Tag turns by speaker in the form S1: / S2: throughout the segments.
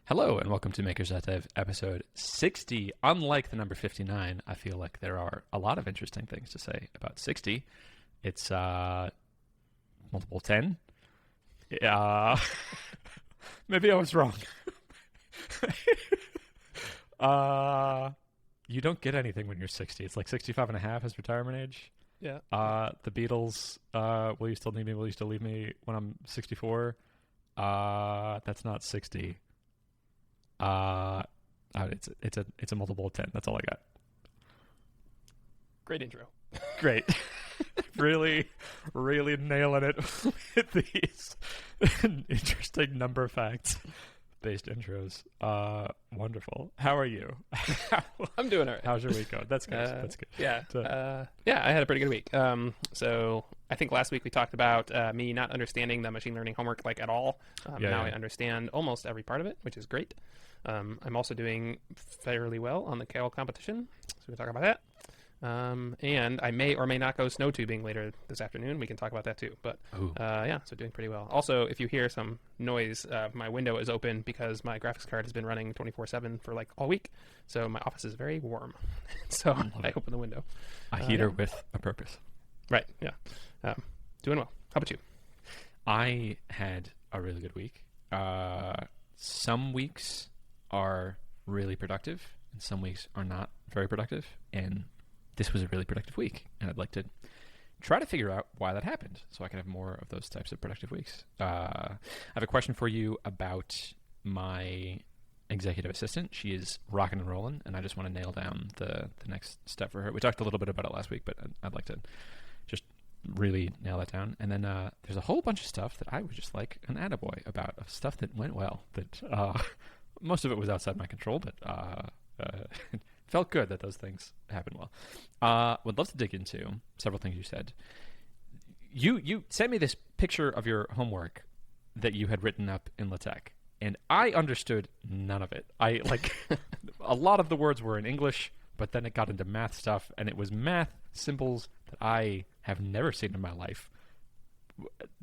S1: Hello and welcome to Makers Dev episode 60. Unlike the number 59, I feel like there are a lot of interesting things to say about 60. It's multiple 10. Maybe I was wrong. You don't get anything when you're 60. It's like 65 and a half is retirement age.
S2: Yeah.
S1: The Beatles, Will You Still Need Me, Will You Still Leave Me when I'm 64? That's not 60. It's a multiple of 10. That's all I got.
S2: Great intro.
S1: Great. really nailing it with these interesting number facts based intros. Wonderful. How are you?
S2: I'm doing all right.
S1: How's your week going? That's good. That's good.
S2: Yeah. I had a pretty good week. So I think last week we talked about me not understanding the machine learning homework like at all. Now I understand almost every part of it, which is great. I'm also doing fairly well on the Kaggle competition, so we'll talk about that. And I may or may not go snow tubing later this afternoon. We can talk about that too. But so doing pretty well. Also, if you hear some noise, my window is open because my graphics card has been running 24/7 for like all week. So my office is very warm. So I open the window.
S1: A heater with a purpose.
S2: Right. Yeah. Doing well. How about you?
S1: I had a really good week. Some weeks are really productive, and some weeks are not very productive. And this was a really productive week, and I'd like to try to figure out why that happened so I can have more of those types of productive weeks. I have a question for you about my executive assistant. She is rocking and rolling, and I just want to nail down the next step for her. We talked a little bit about it last week, but I'd like to just really nail that down. And then there's a whole bunch of stuff that I would just like an attaboy about, of stuff that went well, that most of it was outside my control, but it felt good that those things happened well. Would love to dig into several things you said. You sent me this picture of your homework that you had written up in LaTeX, and I understood none of it. I a lot of the words were in English, but then it got into math stuff, and it was math symbols that I have never seen in my life.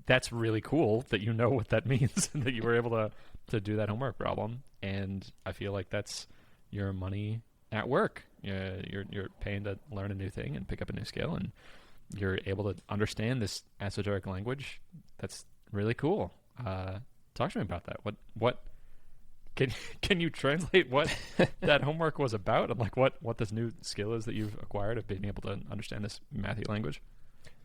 S1: That's really cool that you know what that means and that you were able to do that homework problem. And I feel like that's your money at work. You're paying to learn a new thing and pick up a new skill, and you're able to understand this esoteric language. That's really cool. Talk to me about that. What can you translate what that homework was about, and like what this new skill is that you've acquired of being able to understand this mathy language?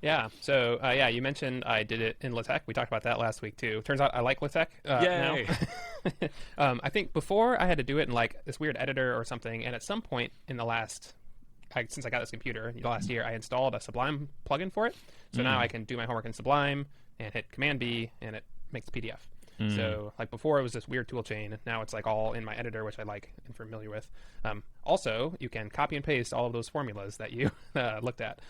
S2: Yeah. So you mentioned I did it in LaTeX. We talked about that last week too. Turns out I like LaTeX now. I think before I had to do it in like this weird editor or something, and at some point in since I got this computer last year, I installed a Sublime plugin for it. So now I can do my homework in Sublime and hit Command B, and it makes the PDF. So like before it was this weird tool chain. Now it's like all in my editor, which I like and familiar with. Also, you can copy and paste all of those formulas that you looked at.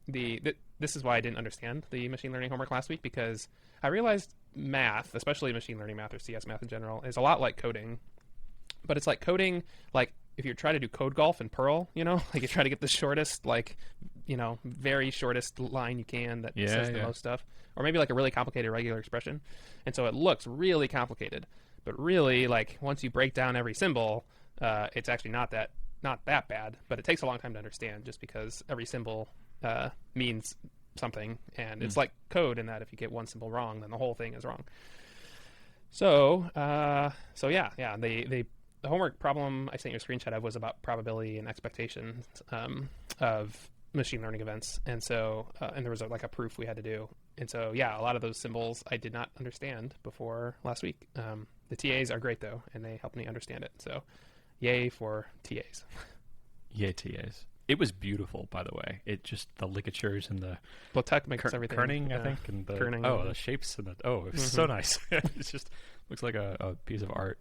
S2: This is why I didn't understand the machine learning homework last week, because I realized math, especially machine learning math or CS math in general, is a lot like coding. But it's like coding, like if you try to do code golf in Perl, like you try to get the shortest, very shortest line you can that says the most stuff. Or maybe like a really complicated regular expression. And so it looks really complicated. But really, like once you break down every symbol, it's actually not that bad, but it takes a long time to understand just because every symbol means something, and it's like code in that if you get one symbol wrong, then the whole thing is wrong. The homework problem I sent you a screenshot of was about probability and expectations of machine learning events, and so and there was a proof we had to do, and so a lot of those symbols I did not understand before last week. The TAs are great though, and they helped me understand it. So. Yay for TAs.
S1: Yay TAs. It was beautiful, by the way. It just, the ligatures and the
S2: LaTeX makes everything.
S1: Kerning, I think, and the
S2: kerning,
S1: the shapes and it was so nice. It just looks like a piece of art.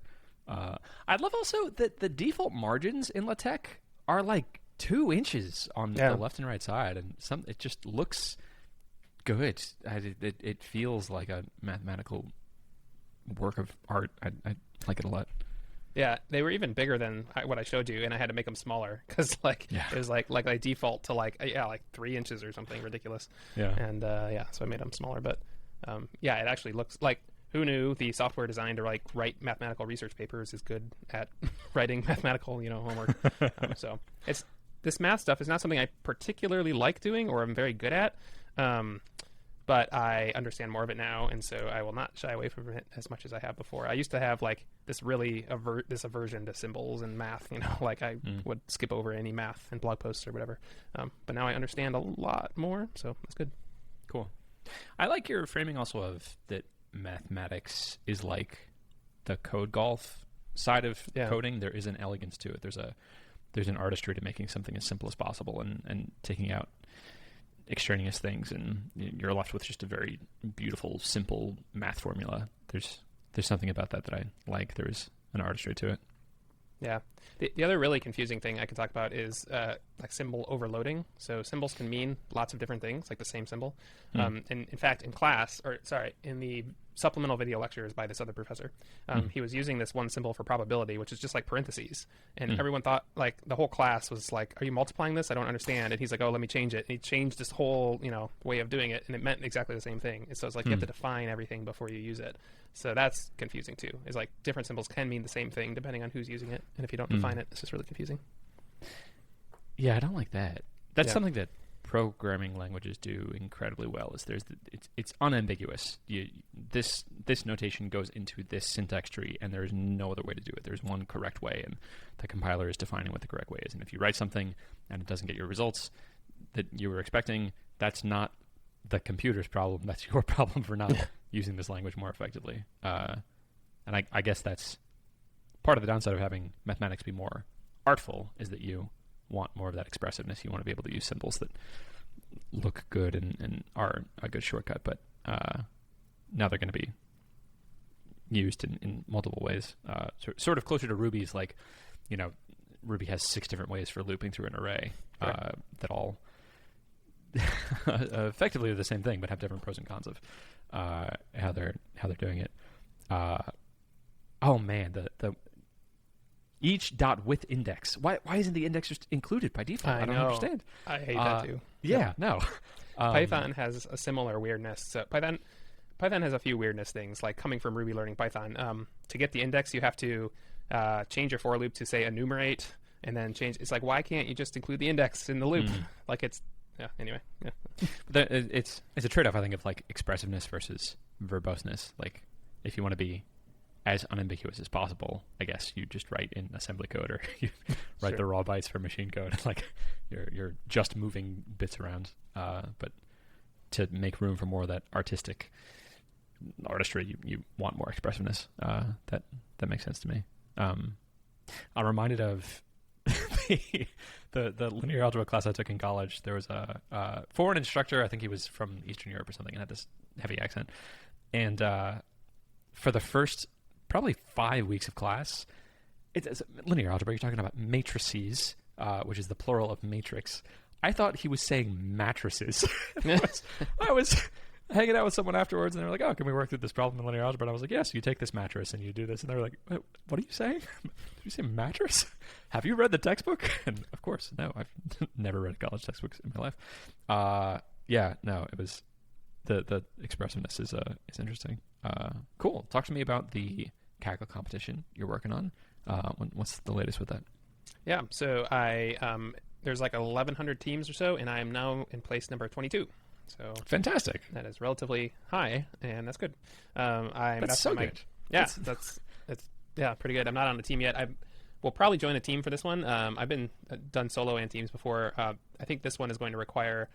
S1: I love also that the default margins in LaTeX are like 2 inches on the left and right side, and it just looks good. It feels like a mathematical work of art. I like it a lot.
S2: Yeah, they were even bigger than what I showed you, and I had to make them smaller because it was like I default to like 3 inches or something ridiculous.
S1: Yeah,
S2: and so I made them smaller. But it actually looks like who knew the software designed to write mathematical research papers is good at writing mathematical, homework. So this math stuff is not something I particularly like doing or I'm very good at. But I understand more of it now, and so I will not shy away from it as much as I have before. I used to have this really this aversion to symbols and math. I would skip over any math and blog posts or whatever. But now I understand a lot more, so that's good.
S1: Cool. I like your framing also of that mathematics is like the code golf side of coding. There is an elegance to it. There's an artistry to making something as simple as possible and taking out extraneous things, and you're left with just a very beautiful, simple math formula. There's something about that I like. There is an artistry to it.
S2: Yeah. The other really confusing thing I can talk about is symbol overloading. So symbols can mean lots of different things, like the same symbol. And in fact, in the supplemental video lectures by this other professor, he was using this one symbol for probability, which is just like parentheses. And everyone thought, the whole class was like, are you multiplying this? I don't understand. And he's like, oh, let me change it. And he changed this whole, way of doing it, and it meant exactly the same thing. And so it's like you have to define everything before you use it. So that's confusing too. It's like different symbols can mean the same thing depending on who's using it. And if you don't define it, it's just really confusing.
S1: Yeah, I don't like that. That's something that programming languages do incredibly well. Is it's unambiguous. This notation goes into this syntax tree, and there's no other way to do it. There's one correct way, and the compiler is defining what the correct way is. And if you write something and it doesn't get your results that you were expecting, that's not the computer's problem. That's your problem for not using this language more effectively. And I guess that's part of the downside of having mathematics be more artful, is that you want more of that expressiveness. You want to be able to use symbols that look good and are a good shortcut, but now they're going to be used in multiple ways. Sort of closer to Ruby's, Ruby has 6 different ways for looping through an array that all effectively are the same thing, but have different pros and cons of how they're doing it. Oh man, the each dot with index. Why isn't the index just included by default? I don't understand.
S2: I hate that too.
S1: No.
S2: Python has a similar weirdness. So Python has a few weirdness things, like coming from Ruby learning Python. To get the index, you have to change your for loop to say enumerate, and then change. It's like, why can't you just include the index in the loop? Anyway.
S1: It's a trade-off, I think, of expressiveness versus verboseness. Like, if you want to be as unambiguous as possible, I guess you just write in assembly code, or you write the raw bytes for machine code. You're just moving bits around. But to make room for more of that artistic artistry, you want more expressiveness. That makes sense to me. I'm reminded of the linear algebra class I took in college. There was a foreign instructor. I think he was from Eastern Europe or something, and had this heavy accent. And for the first probably 5 weeks of class, it's linear algebra. You're talking about matrices, which is the plural of matrix. I thought he was saying mattresses. I was hanging out with someone afterwards, and they were like, "Oh, can we work through this problem in linear algebra?" And I was like, "Yes, you take this mattress and you do this." And they were like, "What are you saying? Did you say mattress? Have you read the textbook?" And of course, no, I've never read college textbooks in my life. It was the expressiveness is interesting. Cool. Talk to me about the Kaggle competition you're working on. What's the latest with that?
S2: Yeah, so there's 1,100 teams or so, and I am now in place number 22. So
S1: fantastic.
S2: That is relatively high, and that's good.
S1: That's so good.
S2: Yeah, that's pretty good. I'm not on the team yet. I will probably join a team for this one. I've done solo and teams before. I think this one is going to require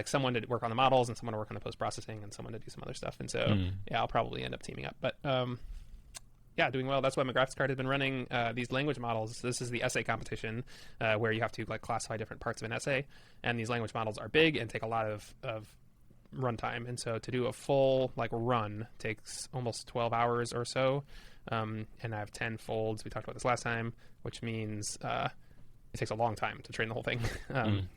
S2: someone to work on the models and someone to work on the post processing and someone to do some other stuff. And so I'll probably end up teaming up. But doing well. That's why my graphics card has been running these language models. This is the essay competition where you have to classify different parts of an essay, and these language models are big and take a lot of runtime. And so to do a full run takes almost 12 hours or so, and I have 10 folds. We talked about this last time, which means it takes a long time to train the whole thing.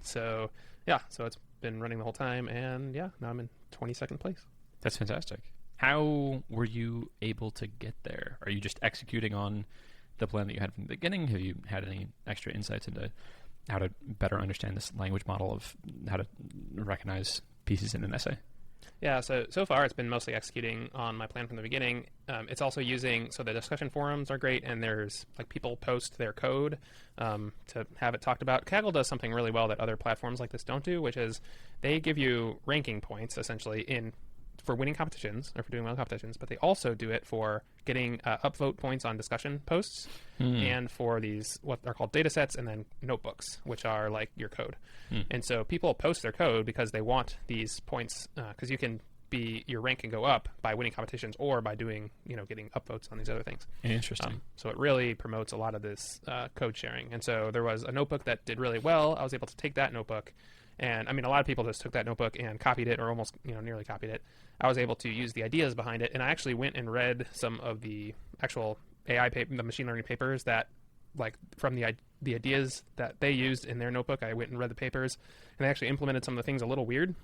S2: So it's been running the whole time, and now I'm in 22nd place.
S1: That's fantastic. How were you able to get there? Are you just executing on the plan that you had from the beginning? Have you had any extra insights into how to better understand this language model of how to recognize pieces in an essay?
S2: Yeah, so far it's been mostly executing on my plan from the beginning. It's also using, so the discussion forums are great, and there's like people post their code to have it talked about. Kaggle does something really well that other platforms like this don't do, which is they give you ranking points essentially for winning competitions or for doing well competitions, but they also do it for getting upvote points on discussion posts and for these what are called data sets and then notebooks, which are like your code. And so people post their code because they want these points because your rank can go up by winning competitions or by doing, getting upvotes on these other things.
S1: Interesting.
S2: So it really promotes a lot of this code sharing. And so there was a notebook that did really well. I was able to take that notebook. And I mean, a lot of people just took that notebook and copied it or almost, nearly copied it. I was able to use the ideas behind it. And I actually went and read some of the actual AI paper, the machine learning papers that like from the ideas that they used in their notebook. I went and read the papers and they actually implemented some of the things a little weird.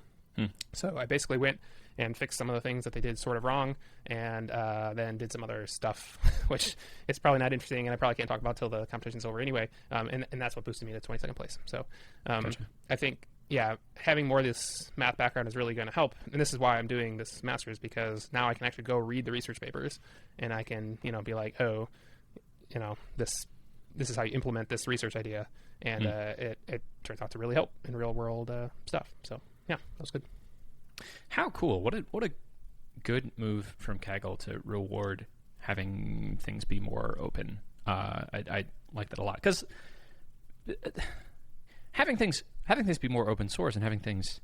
S2: So I basically went and fixed some of the things that they did sort of wrong and then did some other stuff, which is probably not interesting and I probably can't talk about till the competition's over anyway. And that's what boosted me to 22nd place. So
S1: Gotcha.
S2: I think, having more of this math background is really going to help. And this is why I'm doing this master's, because now I can actually go read the research papers and I can, be like, oh, this is how you implement this research idea. And it turns out to really help in real world stuff. So yeah, that was good.
S1: How cool. What a good move from Kaggle to reward having things be more open. I like that a lot, because having things be more open source and having things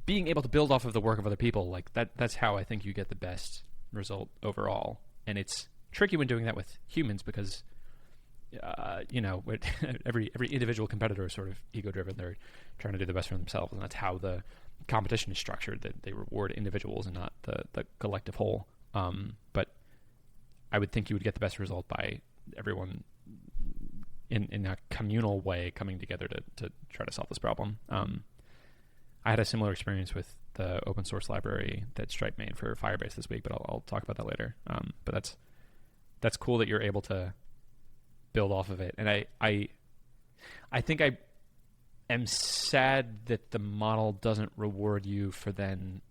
S1: being able to build off of the work of other people, like that's how I think you get the best result overall. And it's tricky when doing that with humans because every individual competitor is sort of ego-driven. They're trying to do the best for themselves, and that's how the competition is structured, that they reward individuals and not the collective whole. But I would think you would get the best result by everyone in a communal way coming together to try to solve this problem. I had a similar experience with the open source library that Stripe made for Firebase this week, but I'll talk about that later. But that's cool that you're able to build off of it. And I think I am sad that the model doesn't reward you for then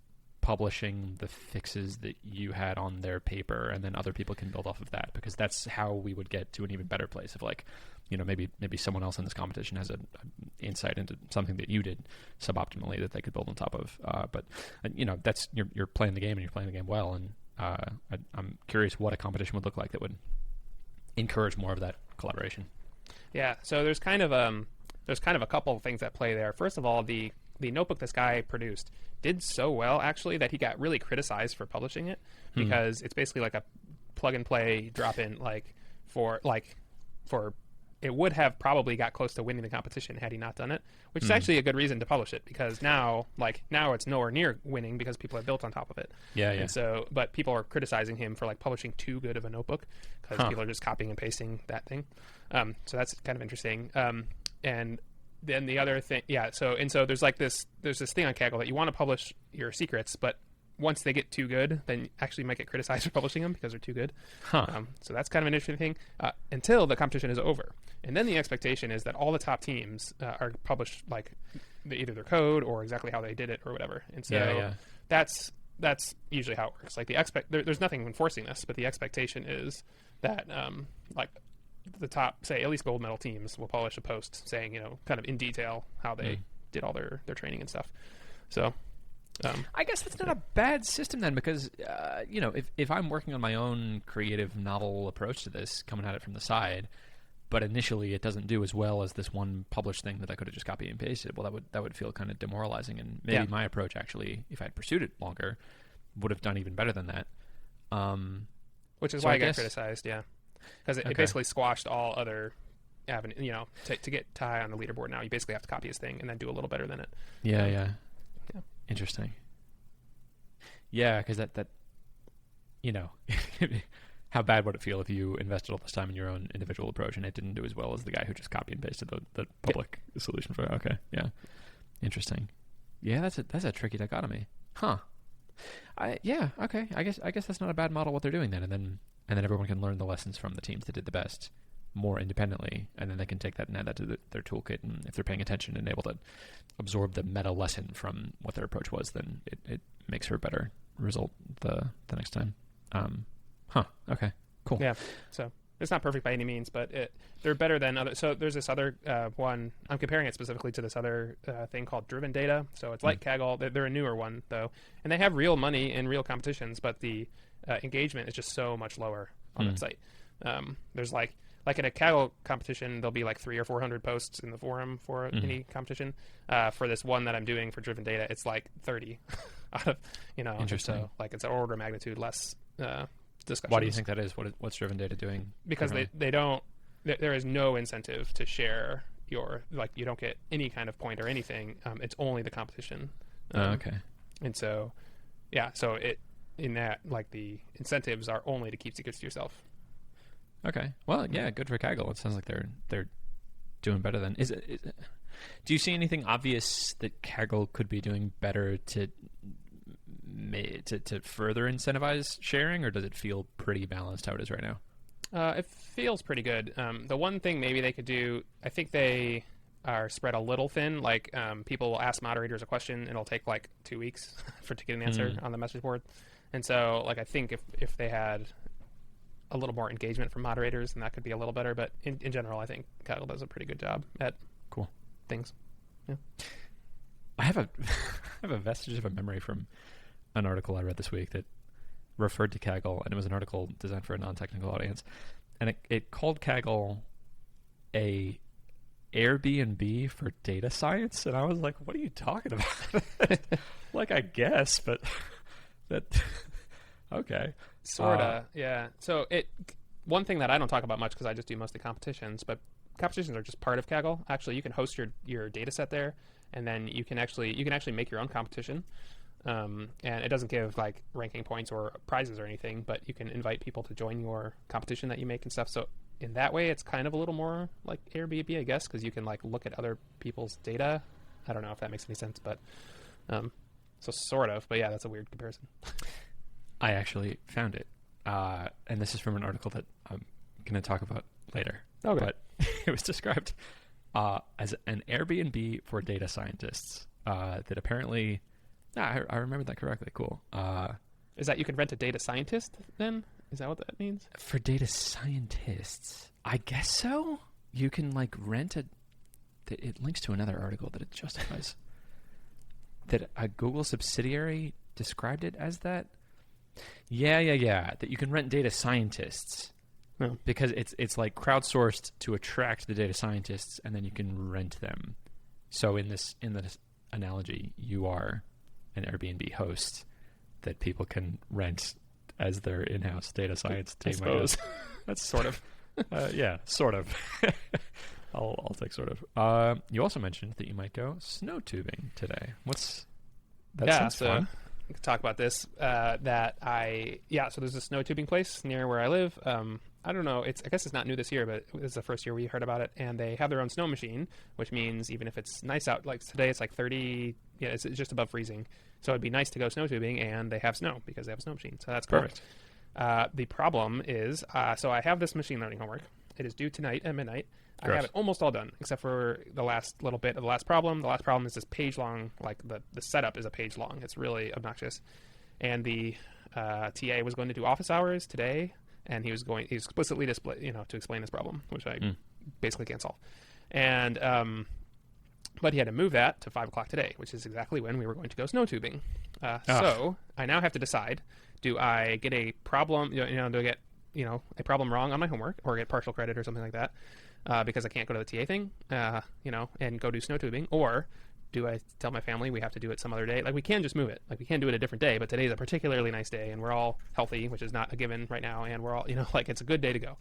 S1: publishing the fixes that you had on their paper, and then other people can build off of that, because that's how we would get to an even better place of like, maybe someone else in this competition has an insight into something that you did suboptimally that they could build on top of. But that's you're playing the game and you're playing the game well. And I'm curious what a competition would look like that would encourage more of that collaboration.
S2: Yeah, so there's kind of a couple of things at play there. First of all, the notebook this guy produced did so well actually that he got really criticized for publishing it, because it's basically like a plug and play drop in, for it would have probably got close to winning the competition had he not done it, which is actually a good reason to publish it, because now it's nowhere near winning because people have built on top of it.
S1: Yeah.
S2: And so, but people are criticizing him for publishing too good of a notebook because people are just copying and pasting that thing. So that's kind of interesting. And then the other thing, so there's this thing on Kaggle that you want to publish your secrets, but once they get too good, then you actually might get criticized for publishing them because they're too good. So that's kind of an interesting thing until the competition is over. And then the expectation is that all the top teams are published either their code or exactly how they did it or whatever. And so that's usually how it works. There's nothing enforcing this, but the expectation is that the top, say at least gold medal teams, will publish a post saying, kind of in detail how they did all their training and stuff. So
S1: I guess that's not a bad system then, because if I'm working on my own creative novel approach to this, coming at it from the side, but initially it doesn't do as well as this one published thing that I could have just copied and pasted, well, that would feel kind of demoralizing, and maybe my approach actually, if I had pursued it longer, would have done even better than that.
S2: Which is why I got criticized, because it basically squashed all other avenues. To get high on the leaderboard now, you basically have to copy his thing and then do a little better than it.
S1: Yeah. Interesting. Yeah, because that how bad would it feel if you invested all this time in your own individual approach and it didn't do as well as the guy who just copied and pasted the public solution for it? Okay, yeah. Interesting. Yeah, that's a tricky dichotomy. Huh. Okay. I guess that's not a bad model what they're doing then, and then everyone can learn the lessons from the teams that did the best. more independently, and then they can take that and add that to their toolkit, and if they're paying attention and able to absorb the meta lesson from what their approach was, then it makes for a better result the next time. Okay, cool.
S2: Yeah, so it's not perfect by any means, but they're better than other. So there's this other one. I'm comparing it specifically to this other thing called Driven Data. So it's like Kaggle. They're a newer one though, and they have real money in real competitions, but the engagement is just so much lower on that site. There's like in a Kaggle competition, there'll be like 300 or 400 posts in the forum for any competition. For this one that I'm doing for Driven Data, it's like 30 out of,
S1: Interesting.
S2: So like it's an order of magnitude less discussions.
S1: Why do you think that is? What's Driven Data doing?
S2: Because they don't, there is no incentive to share your, like, you don't get any kind of point or anything. It's only the competition.
S1: Okay.
S2: And so, yeah, so in that, like, the incentives are only to keep secrets to yourself.
S1: Okay. Well, yeah, good for Kaggle. It sounds like they're doing better than. Is it, do you see anything obvious that Kaggle could be doing better to further incentivize sharing, or does it feel pretty balanced how it is right now?
S2: It feels pretty good. The one thing maybe they could do, I think they are spread a little thin. Like, people will ask moderators a question, and it'll take like 2 weeks to get an answer on the message board. And so, like, I think if they had a little more engagement from moderators, then that could be a little better. But in general, I think Kaggle does a pretty good job at
S1: cool
S2: things. Yeah.
S1: I have a vestige of a memory from an article I read this week that referred to Kaggle, and it was an article designed for a non-technical audience, and it called Kaggle a Airbnb for data science, and I was like, what are you talking about? Like, I guess, but that okay.
S2: Sorta, yeah. So one thing that I don't talk about much because I just do mostly competitions, but competitions are just part of Kaggle. Actually, you can host your data set there, and then you can actually make your own competition. And it doesn't give like ranking points or prizes or anything, but you can invite people to join your competition that you make and stuff. So in that way, it's kind of a little more like Airbnb, I guess, because you can like look at other people's data. I don't know if that makes any sense, but so sort of. But yeah, that's a weird comparison.
S1: I actually found it, and this is from an article that I'm going to talk about later.
S2: Okay. But
S1: it was described as an Airbnb for data scientists that apparently... I remember that correctly. Cool.
S2: Is that you can rent a data scientist then? Is that what that means?
S1: For data scientists, I guess so. You can like rent it links to another article that it justifies. That a Google subsidiary described it as that. Yeah. That you can rent data scientists.
S2: No.
S1: Because it's like crowdsourced to attract the data scientists, and then you can rent them. So in this analogy, you are an Airbnb host that people can rent as their in-house data science team.
S2: I suppose.
S1: That's sort of. Yeah, sort of. I'll take sort of. You also mentioned that you might go snow tubing today. That sounds fun.
S2: We can talk about this. So there's a snow tubing place near where I live. I don't know. I guess it's not new this year, but this is the first year we heard about it. And they have their own snow machine, which means even if it's nice out, like today it's like 30. Yeah, it's just above freezing. So it'd be nice to go snow tubing, and they have snow because they have a snow machine. So that's cool.
S1: Perfect.
S2: The problem is, so I have this machine learning homework. It is due tonight at midnight.
S1: Gross.
S2: I have it almost all done, except for the last little bit of the last problem. The last problem is this page long, like the setup is a page long. It's really obnoxious. And the TA was going to do office hours today, and he explicitly to explain this problem, which I basically can't solve. And but he had to move that to 5 o'clock today, which is exactly when we were going to go snow tubing. So I now have to decide: do I get a problem? Do I get a problem wrong on my homework, or get partial credit or something like that because I can't go to the TA thing, and go do snow tubing, or do I tell my family we have to do it some other day? Like, we can just move it. Like, we can do it a different day, but today's a particularly nice day, and we're all healthy, which is not a given right now, and we're all, like, it's a good day to go.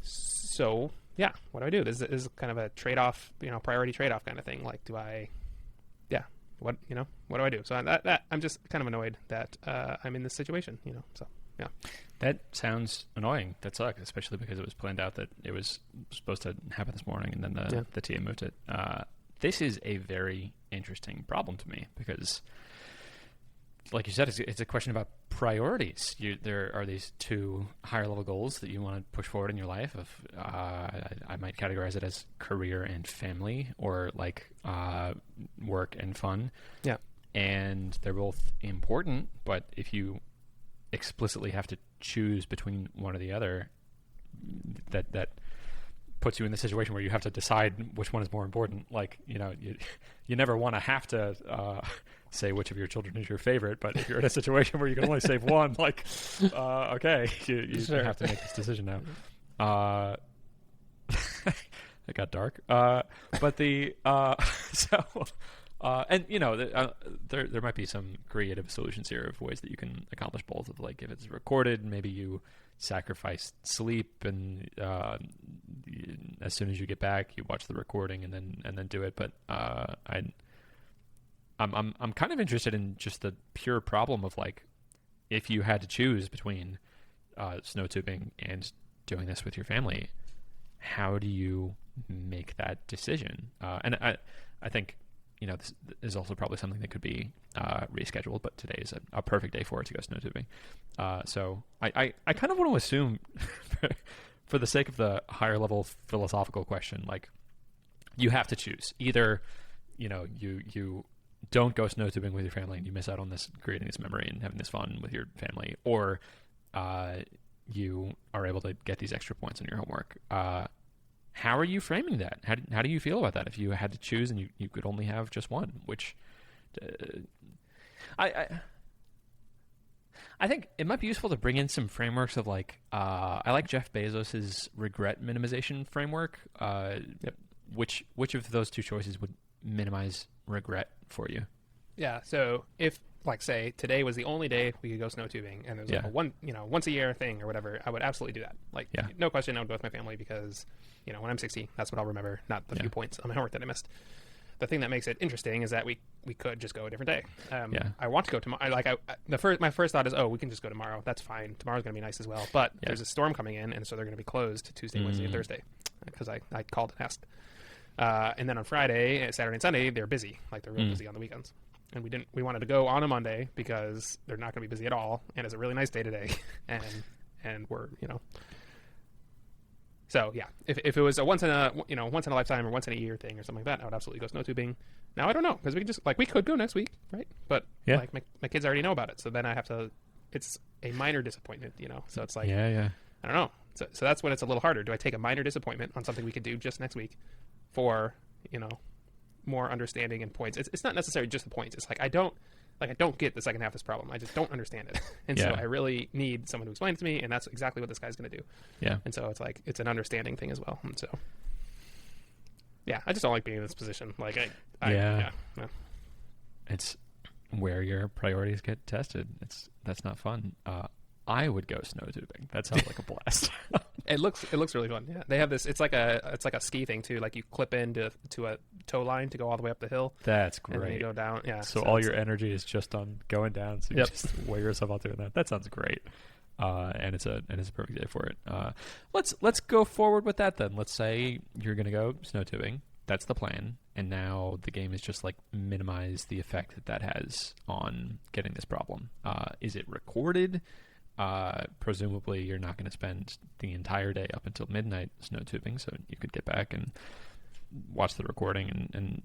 S2: So, yeah, what do I do? This is kind of a trade-off, priority trade-off kind of thing. Like, what do I do? So that I'm just kind of annoyed that I'm in this situation, so, yeah.
S1: That sounds annoying. That sucks, especially because it was planned out that it was supposed to happen this morning, and then the TA moved it. This is a very interesting problem to me because like you said, it's a question about priorities. There are these two higher level goals that you want to push forward in your life. I might categorize it as career and family, or like work and fun.
S2: Yeah.
S1: And they're both important, but if you explicitly have to choose between one or the other, that puts you in the situation where you have to decide which one is more important. Like, you never want to have to say which of your children is your favorite, but if you're in a situation where you can only save one, like, okay, you
S2: Sure.
S1: have to make this decision now. It got dark. But the and there might be some creative solutions here of ways that you can accomplish both. Of like, if it's recorded, maybe you sacrifice sleep, and as soon as you get back, you watch the recording and then do it. But I'm kind of interested in just the pure problem of like, if you had to choose between snow tubing and doing this with your family, how do you make that decision? And I think, this is also probably something that could be rescheduled, but today is a perfect day for it to go snow tubing. So I kind of want to assume, for the sake of the higher level philosophical question, like, you have to choose. Either, you don't go snow tubing with your family and you miss out on this, creating this memory and having this fun with your family, or you are able to get these extra points on your homework. How are you framing that? How do you feel about that? If you had to choose and you could only have just one, which I think it might be useful to bring in some frameworks of like, I like Jeff Bezos's regret minimization framework.
S2: Yep.
S1: Which of those two choices would minimize regret for you?
S2: Yeah. So if, like, say today was the only day we could go snow tubing, and there was like a once a year thing or whatever, I would absolutely do that. Like, no question, I would go with my family because, when I'm 60, that's what I'll remember, not the few points on my homework that I missed. The thing that makes it interesting is that we could just go a different day. I want to go tomorrow. My first thought is, we can just go tomorrow. That's fine. Tomorrow's going to be nice as well. But there's a storm coming in, and so they're going to be closed Tuesday, Wednesday, and Thursday, because I called and asked. And then on Friday, Saturday, and Sunday, they're busy. Like, they're real busy on the weekends. And we wanted to go on a Monday because they're not going to be busy at all, and it's a really nice day today, and we're So yeah, if it was a once in a lifetime or once in a year thing or something like that, I would absolutely go snow tubing. Now I don't know, because we could go next week, right? But like my kids already know about it, so then I have to. It's a minor disappointment, So it's like, I don't know. So that's when it's a little harder. Do I take a minor disappointment on something we could do just next week for more understanding and points? It's not necessarily just the points. It's like I don't get the second half of this problem. I just don't understand it. And so I really need someone to explain it to me, and that's exactly what this guy's going to do. Yeah. And so it's like, it's an understanding thing as well. And so, I just don't like being in this position. Like,
S1: it's where your priorities get tested. That's not fun. I would go snow tubing. That sounds like a blast.
S2: It looks really fun. Yeah, they have this. It's like a ski thing too. Like, you clip into a tow line to go all the way up the hill.
S1: That's great.
S2: And then you go down. Yeah.
S1: So all your energy is just on going down. So you just wear yourself out doing that. That sounds great. And it's a perfect day for it. Let's go forward with that then. Let's say you're going to go snow tubing. That's the plan. And now the game is just like minimize the effect that has on getting this problem. Is it recorded? Presumably you're not going to spend the entire day up until midnight snow tubing, so you could get back and watch the recording and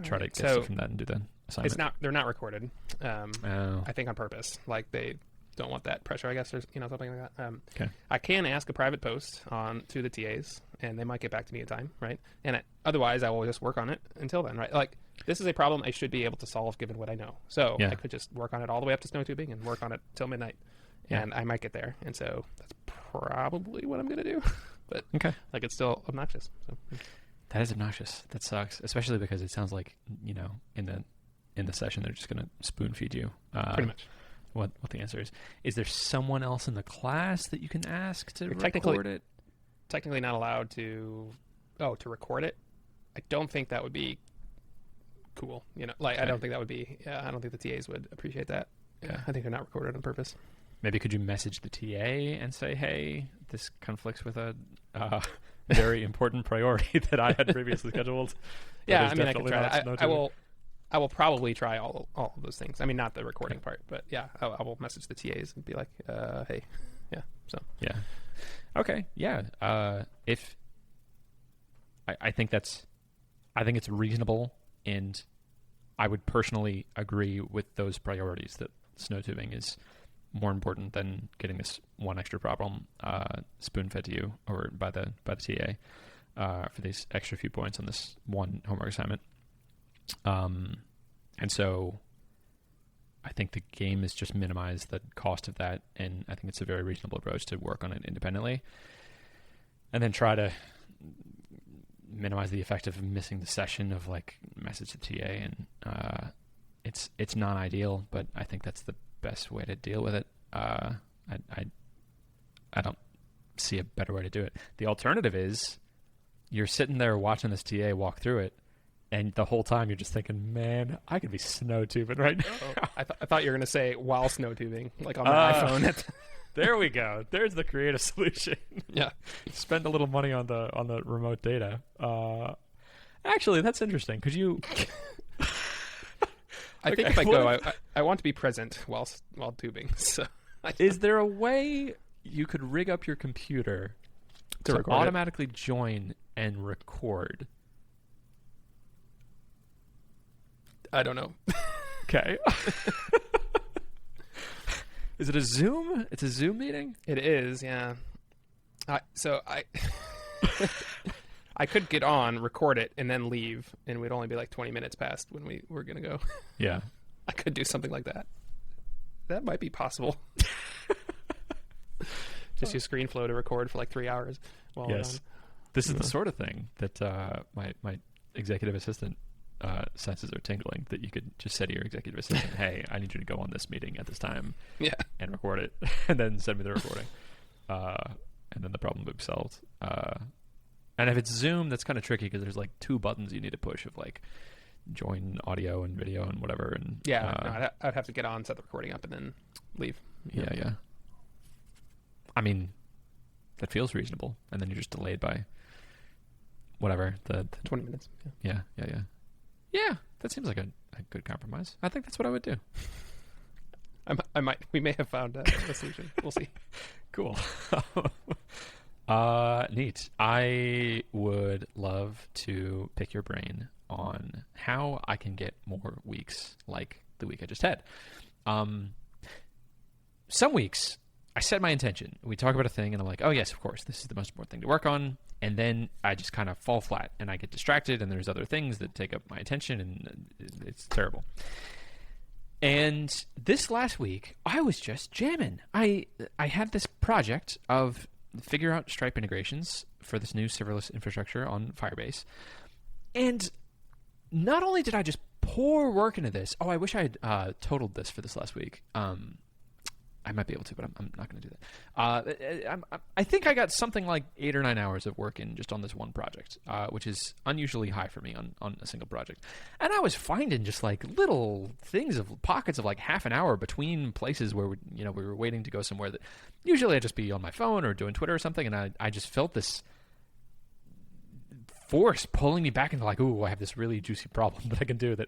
S1: try to get stuff from that and do the assignment.
S2: They're not recorded. I think on purpose. Like, they don't want that pressure, I guess, or something like that.
S1: Okay.
S2: I can ask a private post to the TAs, and they might get back to me in time, right? And otherwise I will just work on it until then, right? Like, this is a problem I should be able to solve given what I know. So I could just work on it all the way up to snow tubing and work on it till midnight. And I might get there, and so that's probably what I'm going to do. But like, it's still obnoxious. So.
S1: That is obnoxious. That sucks, especially because it sounds like, in the session they're just going to spoon feed you.
S2: Pretty much.
S1: What the answer is. Is there someone else in the class that you can ask to record it?
S2: Technically not allowed to record it. I don't think that would be cool. I don't think that would be. I don't think the TAs would appreciate that. Yeah, I think they're not recorded on purpose.
S1: Maybe could you message the TA and say, hey, this conflicts with a very important priority that I had previously scheduled?
S2: I mean, I could try that. I will probably try all of those things. I mean, not the recording part, but yeah, I will message the TAs and be like, hey, yeah. So
S1: yeah, okay, yeah. If I think it's reasonable, and I would personally agree with those priorities that snow tubing is more important than getting this one extra problem spoon fed to you or by the TA for these extra few points on this one homework assignment. And so I think the game is just minimize the cost of that, and I think it's a very reasonable approach to work on it independently, and then try to minimize the effect of missing the session of like message to TA, and it's not ideal, but I think that's the best way to deal with it. I don't see a better way to do it. The alternative is you're sitting there watching this TA walk through it, and the whole time you're just thinking, man, I could be snow tubing right now.
S2: I thought you were going to say while snow tubing, like on my iPhone.
S1: There we go. There's the creative solution.
S2: Yeah.
S1: Spend a little money on the remote data. Actually, that's interesting. Could you...
S2: I think if I go, I want to be present while tubing. So,
S1: is there a way you could rig up your computer to automatically join and record?
S2: I don't know.
S1: Okay. Is it a Zoom? It's a Zoom meeting?
S2: It is, yeah. I I could get on, record it, and then leave, and we'd only be like 20 minutes past when we were going to go.
S1: Yeah.
S2: I could do something like that. That might be possible. Just use ScreenFlow to record for like 3 hours. While
S1: yes. This is the sort of thing that my executive assistant senses are tingling, that you could just say to your executive assistant, hey, I need you to go on this meeting at this time and record it, and then send me the recording. And then the problem will be solved. And if it's Zoom, that's kind of tricky because there's like 2 buttons you need to push of like join audio and video and whatever. And
S2: I'd have to get on, set the recording up, and then leave.
S1: Yeah. I mean, that feels reasonable. And then you're just delayed by whatever, the
S2: 20 minutes.
S1: Yeah, that seems like a good compromise. I think that's what I would do.
S2: We may have found a solution. We'll see.
S1: Cool. Neat. I would love to pick your brain on how I can get more weeks like the week I just had. Some weeks I set my intention. We talk about a thing and I'm like, oh yes, of course, this is the most important thing to work on. And then I just kind of fall flat and I get distracted and there's other things that take up my attention and it's terrible. And this last week, I was just jamming. I had this project of figure out Stripe integrations for this new serverless infrastructure on Firebase. And not only did I just pour work into this, I wish I had totaled this for this last week. I might be able to, but I'm not going to do that. I think I got something like 8 or 9 hours of work in just on this one project, which is unusually high for me on a single project. And I was finding just like little things of pockets of like half an hour between places where we were waiting to go somewhere that usually I'd just be on my phone or doing Twitter or something, and I just felt this force pulling me back into like, ooh, I have this really juicy problem that I can do, that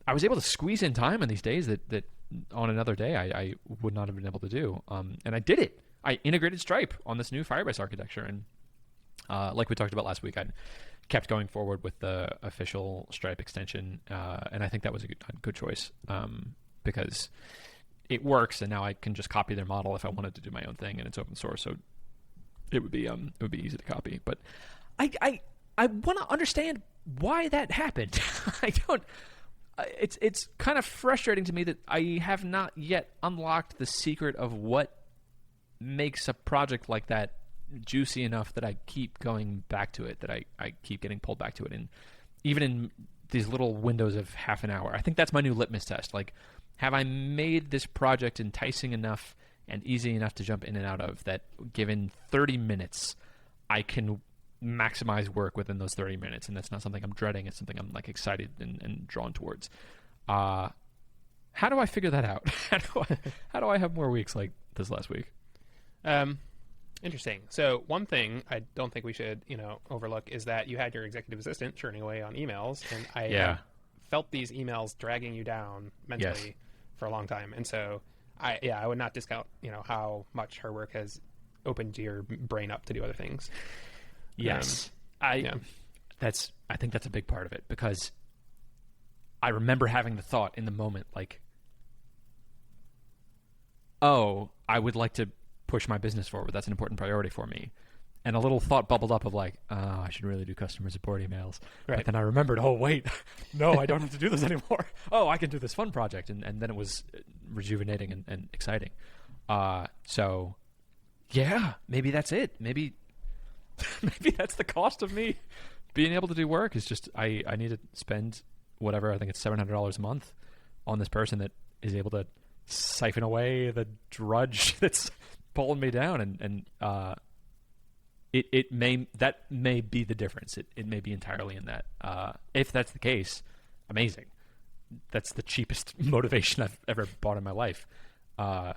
S1: I was able to squeeze in time on these days that on another day I would not have been able to do. And I did it. I integrated Stripe on this new Firebase architecture. And like we talked about last week, I kept going forward with the official Stripe extension. And I think that was a good choice because it works. And now I can just copy their model if I wanted to do my own thing, and it's open source. So it would be easy to copy. But I want to understand why that happened. I don't... It's kind of frustrating to me that I have not yet unlocked the secret of what makes a project like that juicy enough that I keep going back to it, that I keep getting pulled back to it. And even in these little windows of half an hour, I think that's my new litmus test. Like, have I made this project enticing enough and easy enough to jump in and out of that given 30 minutes, I can maximize work within those 30 minutes, and that's not something I'm dreading. It's something I'm like excited and drawn towards. How do I figure that out? How do I have more weeks like this last week?
S2: Interesting. So one thing I don't think we should overlook is that you had your executive assistant churning away on emails, and I felt these emails dragging you down mentally for a long time. And so I would not discount, how much her work has opened your brain up to do other things.
S1: Yes. I think that's a big part of it, because I remember having the thought in the moment, like, oh, I would like to push my business forward. That's an important priority for me. And a little thought bubbled up of like, oh, I should really do customer support emails. Right. But then I remembered, oh, wait, no, I don't have to do this anymore. Oh, I can do this fun project. And then it was rejuvenating and exciting. So, yeah, maybe that's it. Maybe that's the cost of me being able to do work, is just I need to spend whatever, I think it's $700 a month on this person that is able to siphon away the drudge that's pulling me down. And that may be the difference. It may be entirely in that. If that's the case, amazing. That's the cheapest motivation I've ever bought in my life. I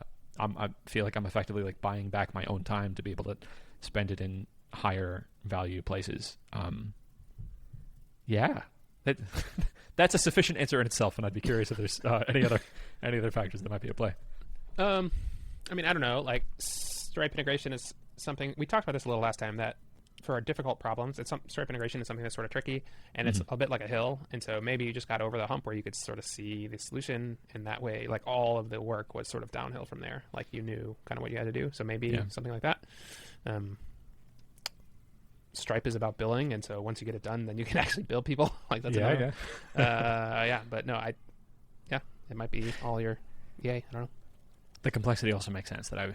S1: feel like I'm effectively like buying back my own time to be able to spend it in higher value places. Yeah, that's a sufficient answer in itself, and I'd be curious if there's any other factors that might be at play.
S2: I mean, I don't know. Like Stripe integration is something we talked about this a little last time, that for our difficult problems, Stripe integration is something that's sort of tricky, and it's a bit like a hill. And so maybe you just got over the hump where you could sort of see the solution, and that way, like, all of the work was sort of downhill from there. Like, you knew kind of what you had to do. So maybe something like that. Stripe is about billing, and so once you get it done, then you can actually bill people. Like, that's but no, it might be all your I don't know.
S1: The complexity also makes sense. That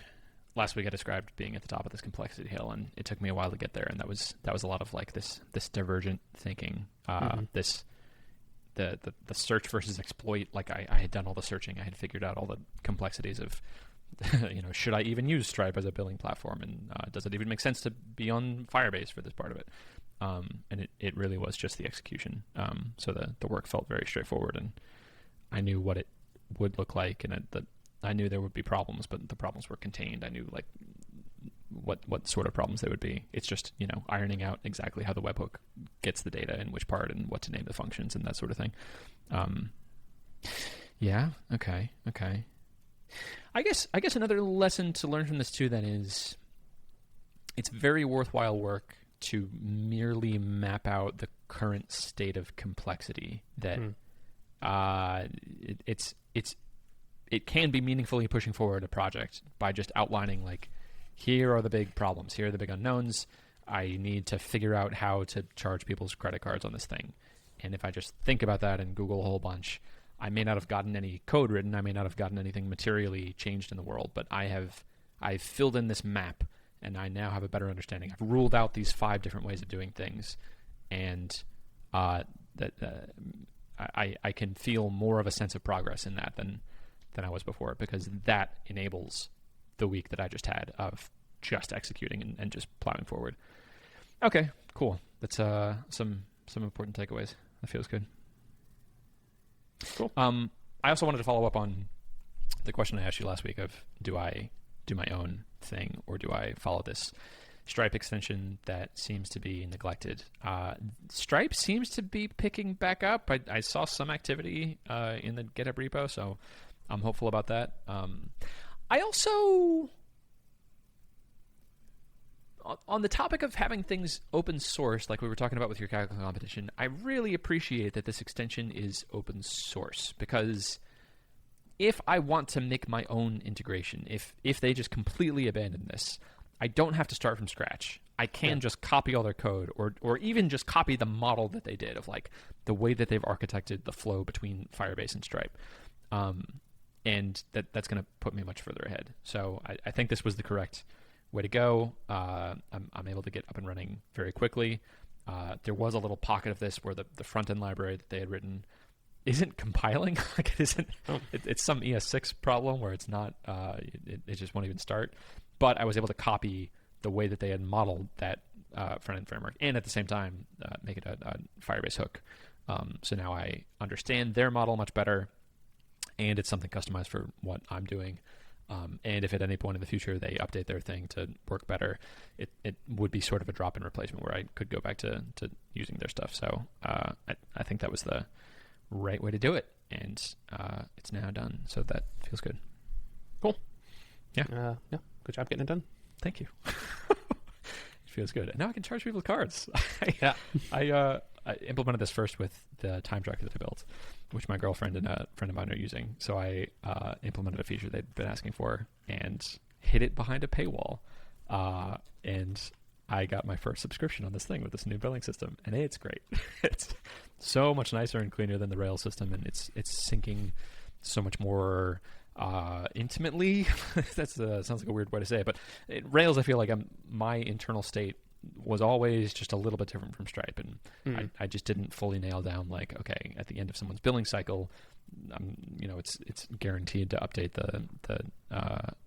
S1: last week I described being at the top of this complexity hill, and it took me a while to get there, and that was a lot of like this divergent thinking, the search versus exploit. Like I had done all the searching, I had figured out all the complexities of should I even use Stripe as a billing platform, and does it even make sense to be on Firebase for this part of it? And it really was just the execution. So the work felt very straightforward, and I knew what it would look like, and I knew there would be problems, but the problems were contained. I knew like what sort of problems they would be. It's just ironing out exactly how the webhook gets the data and which part and what to name the functions and that sort of thing. Okay. I guess another lesson to learn from this too then is it's very worthwhile work to merely map out the current state of complexity. That it can be meaningfully pushing forward a project by just outlining, like, here are the big problems, here are the big unknowns. I need to figure out how to charge people's credit cards on this thing. And if I just think about that and Google a whole bunch, I may not have gotten any code written, I may not have gotten anything materially changed in the world, but I've filled in this map, and I now have a better understanding. I've ruled out these 5 different ways of doing things, and I can feel more of a sense of progress in that than I was before, because that enables the week that I just had of just executing and just plowing forward. Okay, cool. That's some important takeaways. That feels good.
S2: Cool.
S1: I also wanted to follow up on the question I asked you last week of, do I do my own thing, or do I follow this Stripe extension that seems to be neglected? Stripe seems to be picking back up. I saw some activity in the GitHub repo, so I'm hopeful about that. I also, on the topic of having things open source, like we were talking about with your Kaggle competition, I really appreciate that this extension is open source, because if I want to make my own integration, if they just completely abandon this, I don't have to start from scratch. I can just copy all their code, or even just copy the model that they did of like the way that they've architected the flow between Firebase and Stripe. And that's going to put me much further ahead. So I think this was the correct way to go. I'm able to get up and running very quickly. There was a little pocket of this where the front-end library that they had written isn't compiling. Like it isn't. It's some ES6 problem where it's not. It just won't even start. But I was able to copy the way that they had modeled that front-end framework, and at the same time make it a Firebase hook. So now I understand their model much better, and it's something customized for what I'm doing. And if at any point in the future they update their thing to work better, it would be sort of a drop-in replacement where I could go back to using their stuff. So I think that was the right way to do it. And it's now done. So that feels good.
S2: Cool.
S1: Yeah.
S2: Yeah. Good job getting it done.
S1: Thank you. It feels good. And now I can charge people with cards.
S2: Yeah.
S1: I implemented this first with the time tracker that I built, which my girlfriend and a friend of mine are using. So I implemented a feature they'd been asking for and hid it behind a paywall. And I got my first subscription on this thing with this new billing system, and it's great. It's so much nicer and cleaner than the Rails system, and it's syncing so much more intimately. That sounds like a weird way to say it, but Rails, I feel like my internal state was always just a little bit different from Stripe, and I just didn't fully nail down, like, okay, at the end of someone's billing cycle, it's guaranteed to update the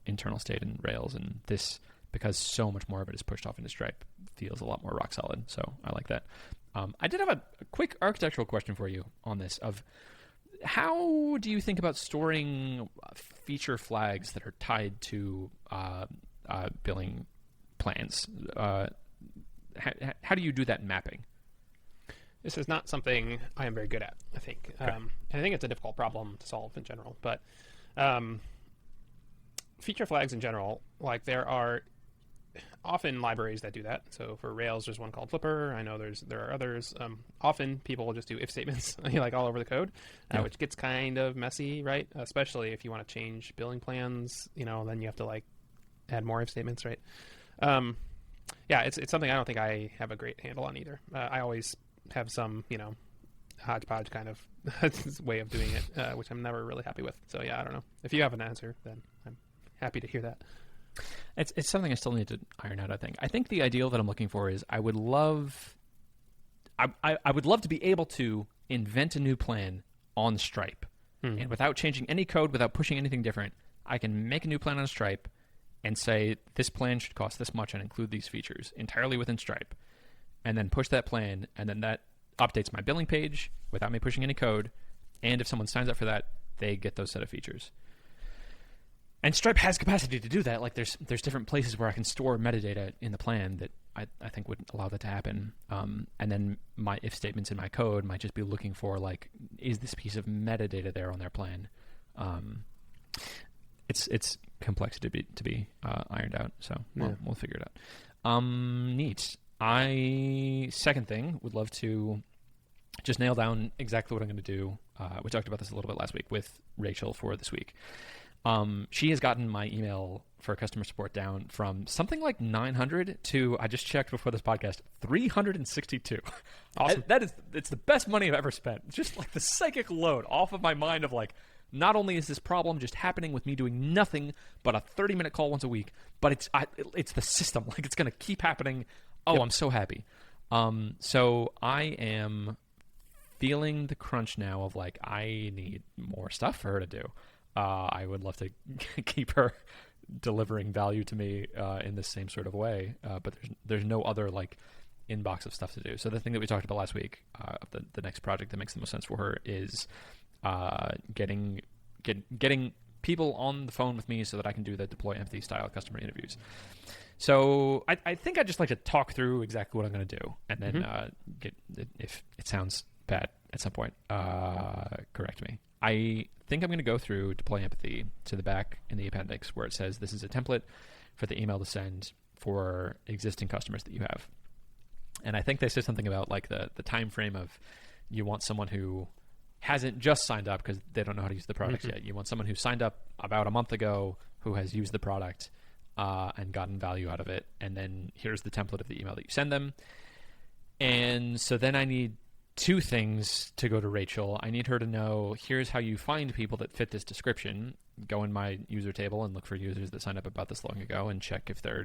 S1: internal state in Rails, and this, because so much more of it is pushed off into Stripe, feels a lot more rock solid. So I like that. I did have a quick architectural question for you on this of how do you think about storing feature flags that are tied to billing plans? How do you do that mapping?
S2: This is not something I am very good at, I think.
S1: Okay.
S2: And I think it's a difficult problem to solve in general. But feature flags in general, like there are often libraries that do that. So for Rails, there's one called Flipper. I know there are others. Often people will just do if statements like all over the code, which gets kind of messy, right? Especially if you want to change billing plans, then you have to like add more if statements, right? It's something I don't think I have a great handle on either. I always have some, hodgepodge kind of way of doing it, which I'm never really happy with. So yeah, I don't know. If you have an answer, then I'm happy to hear that.
S1: It's something I still need to iron out, I think. I think the ideal that I'm looking for is I would love to be able to invent a new plan on Stripe. And without changing any code, without pushing anything different, I can make a new plan on Stripe and say this plan should cost this much and include these features entirely within Stripe, and then push that plan, and then that updates my billing page without me pushing any code, and if someone signs up for that, they get those set of features. And Stripe has capacity to do that. Like there's different places where I can store metadata in the plan that I think would allow that to happen. And then my if statements in my code might just be looking for, like, is this piece of metadata there on their plan? It's complex to be ironed out. So we'll figure it out. Neat. Second thing, would love to just nail down exactly what I'm going to do. We talked about this a little bit last week with Rachel for this week. She has gotten my email for customer support down from something like 900 to, I just checked before this podcast, 362.
S2: Awesome.
S1: It's the best money I've ever spent. Just like the psychic load off of my mind of like, not only is this problem just happening with me doing nothing but a 30-minute call once a week, but it's the system. Like it's going to keep happening. Oh, yep. I'm so happy. So I am feeling the crunch now of like, I need more stuff for her to do. I would love to keep her delivering value to me in the same sort of way, but there's no other like inbox of stuff to do. So the thing that we talked about last week, the next project that makes the most sense for her is getting people on the phone with me so that I can do the deploy empathy style customer interviews. So I think I'd just like to talk through exactly what I'm going to do, and then if it sounds bad at some point, correct me. I think I'm going to go through deploy empathy to the back in the appendix where it says this is a template for the email to send for existing customers that you have. And I think they said something about like the time frame of you want someone who hasn't just signed up because they don't know how to use the product yet. You want someone who signed up about a month ago who has used the product and gotten value out of it. And then here's the template of the email that you send them. And so then I need two things to go to Rachel. I need her to know, here's how you find people that fit this description. Go in my user table and look for users that signed up about this long ago and check if they're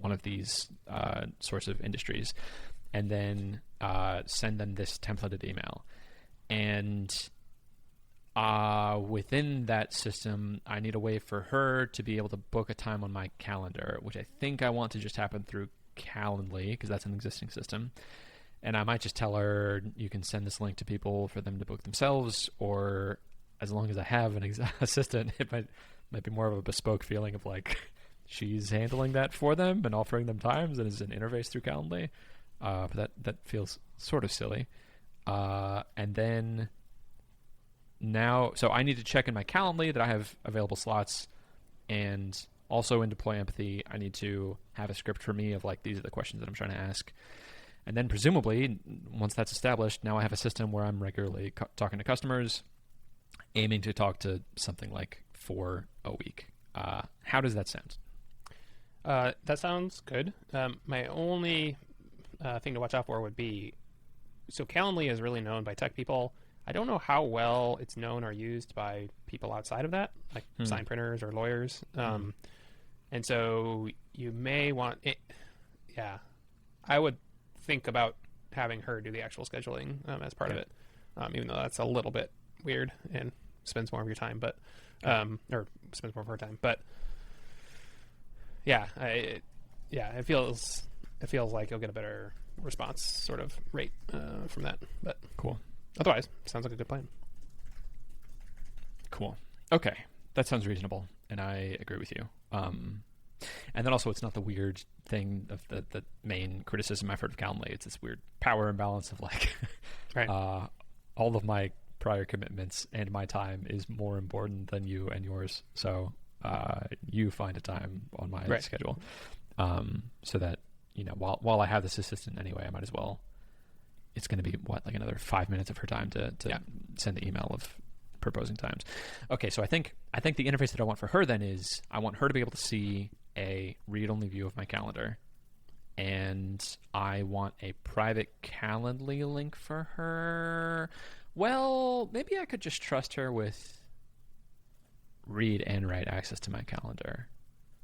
S1: one of these sorts of industries. And then send them this templated email. And within that system, I need a way for her to be able to book a time on my calendar, which I think I want to just happen through Calendly because that's an existing system. And I might just tell her, you can send this link to people for them to book themselves, or as long as I have an assistant, it might be more of a bespoke feeling of like she's handling that for them and offering them times and is an interface through Calendly. But that feels sort of silly. And then now, so I need to check in my Calendly that I have available slots, and also in Deploy Empathy, I need to have a script for me of like, these are the questions that I'm trying to ask. And then presumably, once that's established, now I have a system where I'm regularly talking to customers, aiming to talk to something like 4 a week. How does that sound?
S2: That sounds good. My only thing to watch out for would be, so Calendly is really known by tech people. I don't know how well it's known or used by people outside of that, like sign printers or lawyers. And so you may want it. Yeah, I would think about having her do the actual scheduling as part of it, even though that's a little bit weird and spends more of your time, but or spends more of her time. But yeah, it feels like you'll get a better response sort of rate from that. But
S1: cool.
S2: Otherwise, sounds like a good plan.
S1: Cool. Okay, that sounds reasonable, and I agree with you. And then also, it's not the weird thing of the main criticism I've heard of Calendly. It's this weird power imbalance of like,
S2: right.
S1: All of my prior commitments and my time is more important than you and yours. So you find a time on my schedule, so that while I have this assistant anyway, I might as well. It's going to be like another 5 minutes of her time to send the email of proposing times. Okay, so I think the interface that I want for her then is I want her to be able to see a read-only view of my calendar, and I want a private Calendly link for her. Well, maybe I could just trust her with read and write access to my calendar.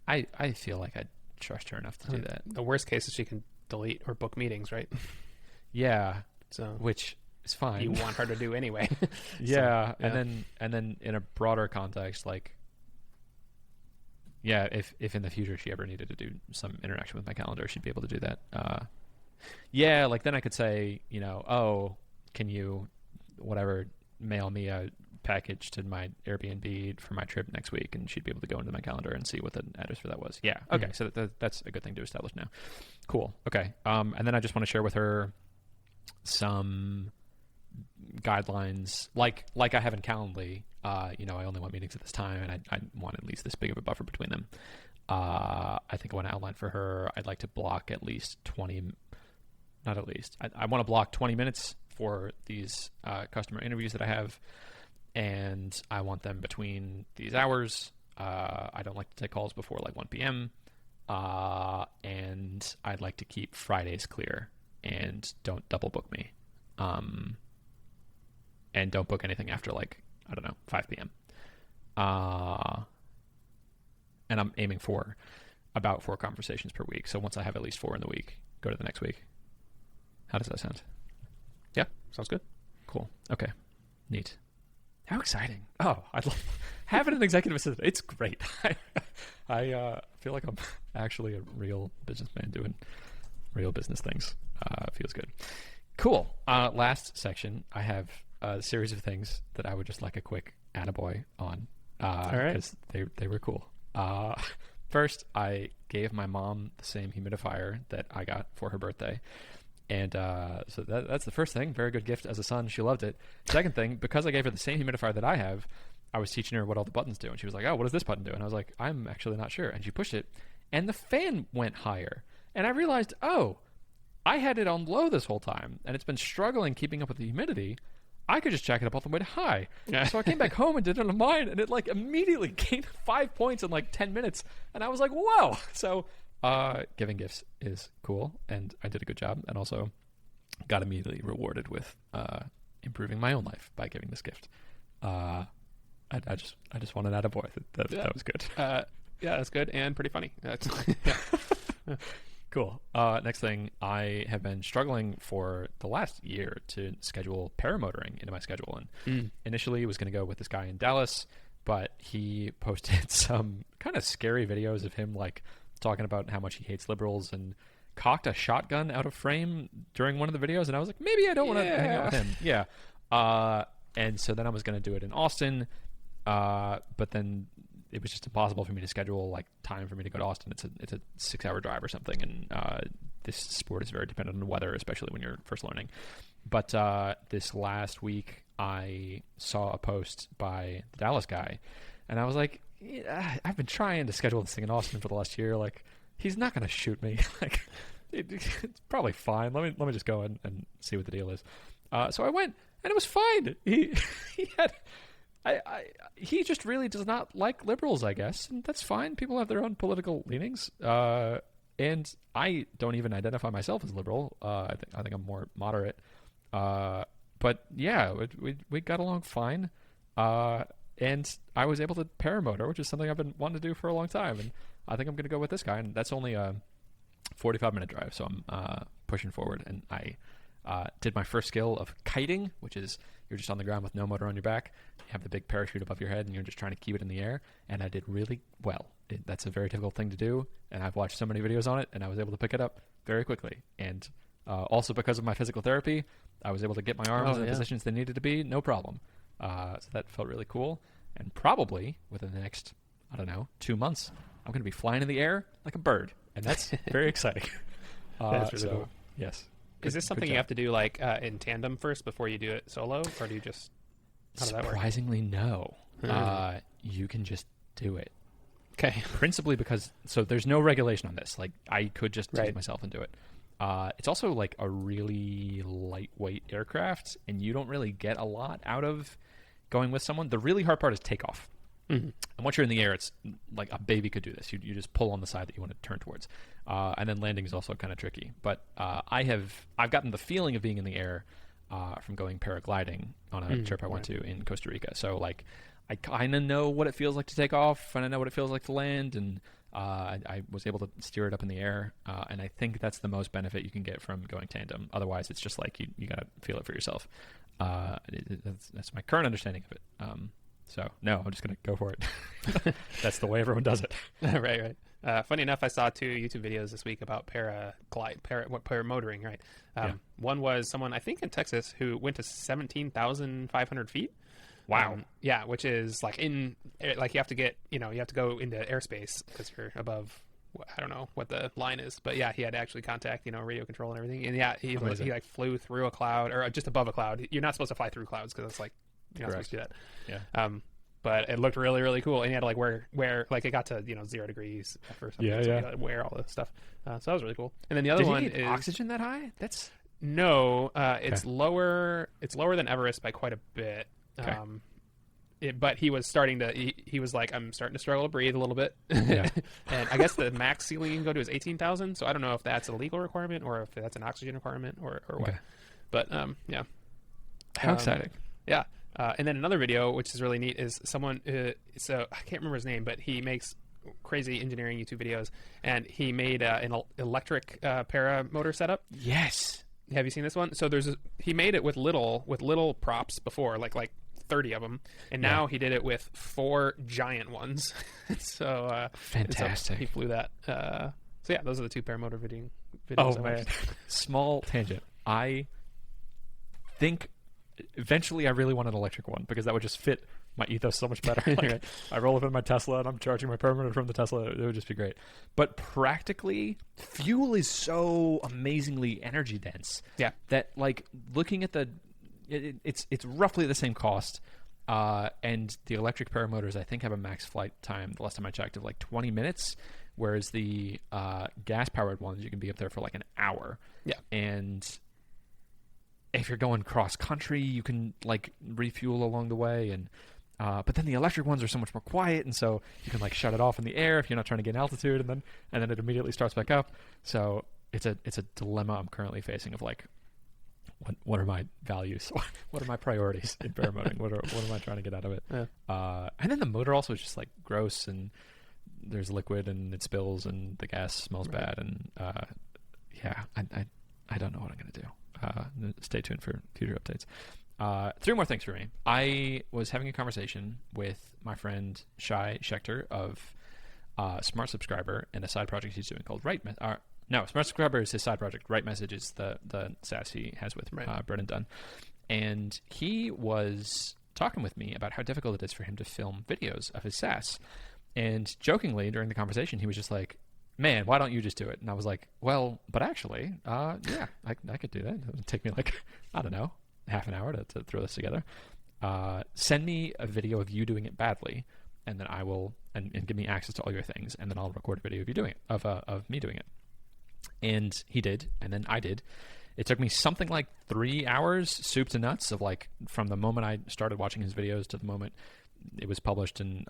S1: I feel like I'd trust her enough to do that.
S2: The worst case is she can delete or book meetings, right?
S1: Yeah,
S2: so
S1: which is fine.
S2: You want her to do anyway.
S1: Yeah, so, and then in a broader context, like, yeah, if in the future she ever needed to do some interaction with my calendar, she'd be able to do that. Yeah, like then I could say, oh, can you, whatever, mail me a package to my Airbnb for my trip next week, and she'd be able to go into my calendar and see what the address for that was. Yeah, okay, so that's a good thing to establish now. Cool, okay. And then I just want to share with her some guidelines, like I have in Calendly. I only want meetings at this time, and I want at least this big of a buffer between them. I think I want to outline for her, I'd like to block at least 20, not at least, I want to block 20 minutes for these customer interviews that I have, and I want them between these hours. I don't like to take calls before like 1 p.m., and I'd like to keep Fridays clear, and don't double book me. And don't book anything after like, 5 p.m. And I'm aiming for about 4 conversations per week. So once I have at least 4 in the week, go to the next week. How does that sound?
S2: Yeah, sounds good.
S1: Cool. Okay. Neat. How exciting. Oh, I'd love having an executive assistant. It's great. I feel like I'm actually a real businessman doing real business things. Feels good. Cool. Last section, I have a series of things that I would just like a quick attaboy on.
S2: All right.
S1: Because they were cool. First, I gave my mom the same humidifier that I got for her birthday. And so that's the first thing. Very good gift as a son. She loved it. Second thing, because I gave her the same humidifier that I have, I was teaching her what all the buttons do. And she was like, oh, what does this button do? And I was like, I'm actually not sure. And she pushed it, and the fan went higher. And I realized, oh, I had it on low this whole time, and it's been struggling keeping up with the humidity. I could just jack it up all the way to high. Yeah. So I came back home and did it on mine, and it like immediately gained 5 points in like 10 minutes. And I was like, whoa. So giving gifts is cool, and I did a good job, and also got immediately rewarded with improving my own life by giving this gift. I just wanted attaboy. That was good.
S2: Yeah, that's good and pretty funny. Yeah.
S1: Cool. Next thing, I have been struggling for the last year to schedule paramotoring into my schedule. And initially it was going to go with this guy in Dallas, but he posted some kind of scary videos of him like talking about how much he hates liberals and cocked a shotgun out of frame during one of the videos. And I was like, maybe I don't want to hang out with him. Yeah. And so then I was going to do it in Austin, but then it was just impossible for me to schedule like time for me to go to Austin. It's a 6-hour drive or something, and this sport is very dependent on the weather, especially when you're first learning. But this last week, I saw a post by the Dallas guy, and I was like, yeah, I've been trying to schedule this thing in Austin for the last year. Like, he's not going to shoot me. Like, it's probably fine. Let me just go and see what the deal is. So I went, and it was fine. He just really does not like liberals, I guess, and that's fine. People have their own political leanings, and I don't even identify myself as liberal. I think I'm more moderate. But yeah, we got along fine, and I was able to paramotor, which is something I've been wanting to do for a long time, and I think I'm going to go with this guy. And that's only a 45-minute drive, so I'm pushing forward. And I did my first skill of kiting, which is you're just on the ground with no motor on your back. You have the big parachute above your head, and you're just trying to keep it in the air. And I did really well. That's a very difficult thing to do, and I've watched so many videos on it, and I was able to pick it up very quickly. And also because of my physical therapy, I was able to get my arms in the positions they needed to be, no problem. So that felt really cool. And probably within the next, 2 months, I'm going to be flying in the air like a bird, and that's very exciting.
S2: That's really cool.
S1: Yes.
S2: Is this something you have to do like in tandem first before you do it solo, or do you just? How does that work?
S1: Surprisingly, no. You can just do it.
S2: Okay.
S1: Principally because there's no regulation on this. Like I could just take myself and do it. It's also like a really lightweight aircraft, and you don't really get a lot out of going with someone. The really hard part is takeoff. Mm-hmm. And once you're in the air, it's like a baby could do this. You just pull on the side that you want to turn towards. And then landing is also kind of tricky. But I've gotten the feeling of being in the air from going paragliding on a trip I went to in Costa Rica. So like I kind of know what it feels like to take off, and I know what it feels like to land, and I was able to steer it up in the air. And I think that's the most benefit you can get from going tandem. Otherwise, it's just like you got to feel it for yourself. That's my current understanding of it. So, no, I'm just going to go for it. That's the way everyone does it.
S2: Right. Funny enough, I saw 2 YouTube videos this week about paramotoring, right? One was someone, I think in Texas, who went to 17,500 feet.
S1: Wow.
S2: Yeah, which is like you have to get, you have to go into airspace because you're above, I don't know what the line is, but yeah, he had to actually contact, radio control and everything. And yeah, he like flew through a cloud or just above a cloud. You're not supposed to fly through clouds because it's like, you're not supposed to do that.
S1: Yeah.
S2: But it looked really, really cool. And you had to like wear like it got to 0 degrees or something. So you had to wear all this stuff. So that was really cool. And then the other one is
S1: oxygen that high? That's
S2: no. It's lower. It's lower than Everest by quite a bit. Okay. But he was starting to. He was like, I'm starting to struggle to breathe a little bit. Yeah. And I guess the max ceiling you can go to is 18,000. So I don't know if that's a legal requirement or if that's an oxygen requirement or what. Okay. But yeah.
S1: How exciting!
S2: Yeah. And then another video, which is really neat, is someone, so I can't remember his name, but he makes crazy engineering YouTube videos, and he made an electric paramotor setup.
S1: Yes.
S2: Have you seen this one? So he made it with little props before, like 30 of them, and now he did it with 4 giant ones. So
S1: fantastic.
S2: So he flew that. So yeah, those are the 2 paramotor videos.
S1: Oh man, small tangent. I think eventually I really want an electric one because that would just fit my ethos so much better. Like, I roll up in my Tesla and I'm charging my paramotor from the Tesla. It would just be great. But practically, fuel is so amazingly energy dense that like looking at it's roughly the same cost. And the electric paramotors I think have a max flight time, the last time I checked, of like 20 minutes, whereas the gas powered ones you can be up there for like an hour.
S2: Yeah.
S1: And if you're going cross country, you can like refuel along the way, and but then the electric ones are so much more quiet, and so you can like shut it off in the air if you're not trying to gain altitude, and then it immediately starts back up. So it's a dilemma I'm currently facing of like, what are my values? What are my priorities in paramotoring? What am I trying to get out of it? Yeah. And then the motor also is just like gross, and there's liquid, and it spills, and the gas smells bad, and I don't know what I'm gonna do. Stay tuned for future updates. 3 more things for me. I was having a conversation with my friend Shai Schechter of Smart Subscriber and a side project he's doing called Smart Subscriber is his side project. Right Message is the SaaS he has with Brennan Dunn. And he was talking with me about how difficult it is for him to film videos of his SaaS. And jokingly during the conversation, he was just like, man, why don't you just do it? And I was like, well, but actually, I could do that. It would take me like, I don't know, half an hour to throw this together. Send me a video of you doing it badly, and then I will and give me access to all your things, and then I'll record a video of you doing it, of me doing it. And he did, and then I did. It took me something like 3 hours, soup to nuts, of like from the moment I started watching his videos to the moment it was published and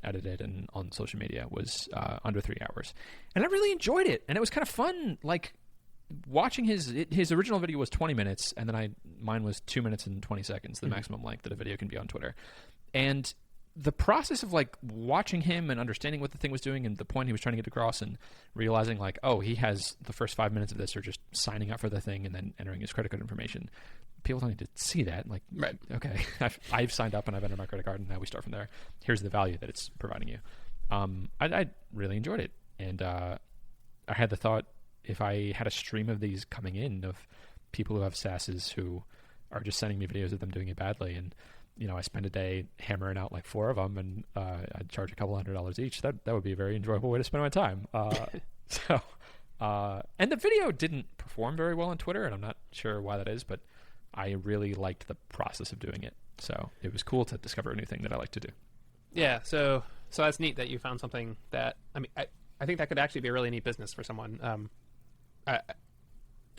S1: edited and on social media was under 3 hours. And I really enjoyed it, and it was kind of fun. Like watching his original video was 20 minutes, and then mine was 2 minutes and 20 seconds, the maximum length that a video can be on Twitter. And the process of like watching him and understanding what the thing was doing and the point he was trying to get across, and realizing like, oh, he has the first 5 minutes of this are just signing up for the thing and then entering his credit card information. People don't need to see that. Like,
S2: right.
S1: Okay, I've signed up and I've entered my credit card, and now we start from there. Here's the value that it's providing you. I really enjoyed it, and I had the thought, if I had a stream of these coming in of people who have SaaSes who are just sending me videos of them doing it badly, and I spend a day hammering out like 4 of them, and I'd charge a couple $100 each. That would be a very enjoyable way to spend my time. And the video didn't perform very well on Twitter, and I'm not sure why that is, but I really liked the process of doing it. So it was cool to discover a new thing that I like to do.
S2: Yeah, so that's neat that you found something that, I think that could actually be a really neat business for someone. I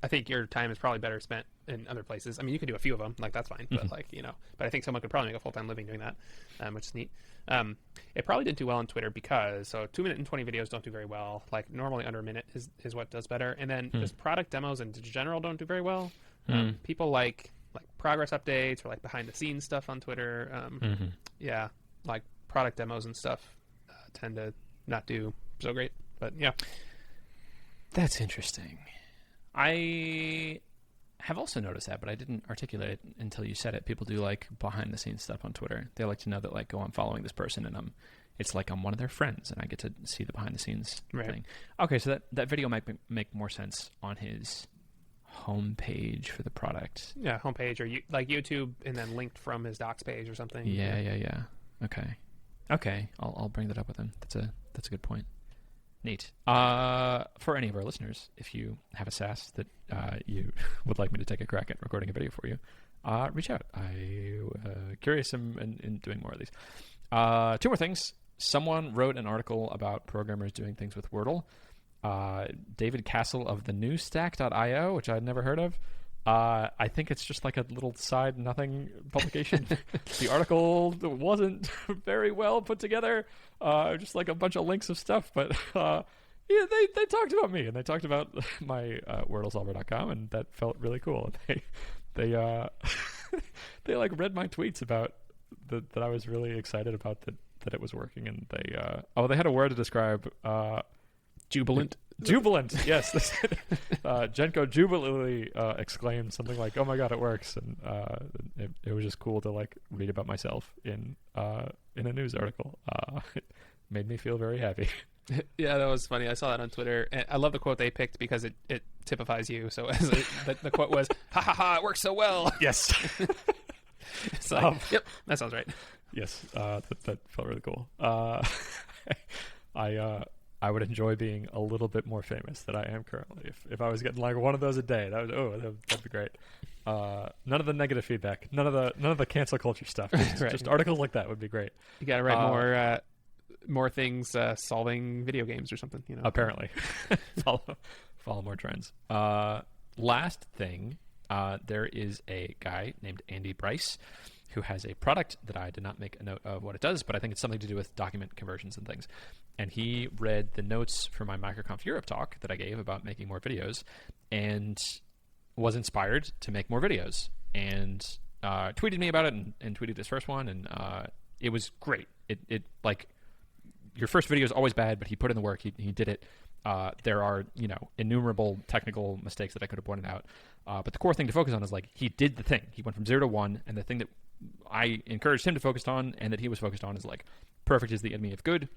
S2: think your time is probably better spent in other places. I mean, you could do a few of them, like that's fine, but but I think someone could probably make a full-time living doing that, which is neat. It probably didn't do well on Twitter because 2 minute and 20 videos don't do very well. Like normally under a minute is what does better, and then just product demos in general don't do very well. People like progress updates or like behind the scenes stuff on Twitter. Yeah, like product demos and stuff tend to not do so great. But yeah,
S1: that's interesting. I have also noticed that, but I didn't articulate it until you said it. People do like behind the scenes stuff on Twitter. They like to know that like, oh, I'm following this person, and it's like I'm one of their friends, and I get to see the behind the scenes thing. Okay, so that video might make more sense on his homepage for the product.
S2: Yeah, homepage, or like YouTube, and then linked from his docs page or something.
S1: Yeah. Okay. I'll bring that up with him. That's a good point. Neat. For any of our listeners, if you have a SaaS that you would like me to take a crack at recording a video for you, reach out. I'm curious in doing more of these. 2 more things. Someone wrote an article about programmers doing things with Wordle. David Castle of the newsstack.io, which I'd never heard of. I think it's just like a little side nothing publication. The article wasn't very well put together. Just like a bunch of links of stuff, but yeah, they talked about me, and they talked about my wordlesolver.com, and that felt really cool. They like read my tweets about that I was really excited about that it was working, and they had a word to describe
S2: jubilant.
S1: Jubilant, yes. Jenko jubilantly exclaimed something like, "Oh my god, it works!" And it was just cool to like read about myself in a news article. It made me feel very happy.
S2: Yeah, that was funny. I saw that on Twitter, and I love the quote they picked because it typifies you. So the quote was, "Ha ha ha! It works so well."
S1: Yes.
S2: It's like, yep, that sounds right.
S1: Yes, that felt really cool. I would enjoy being a little bit more famous than I am currently. If I was getting like one of those a day, that'd be great. None of the negative feedback, none of the cancel culture stuff. Just articles like that would be great.
S2: You got to write more things solving video games or something.
S1: Apparently, follow more trends. Last thing, there is a guy named Andy Bryce who has a product that I did not make a note of what it does, but I think it's something to do with document conversions and things. And he read the notes for my MicroConf Europe talk that I gave about making more videos and was inspired to make more videos and tweeted me about it and tweeted his first one, and it was great. It like, your first video is always bad, but he put in the work. He did it. There are, innumerable technical mistakes that I could have pointed out. But the core thing to focus on is like, he did the thing. He went from 0 to 1, and the thing that I encouraged him to focus on and that he was focused on is like, perfect is the enemy of good.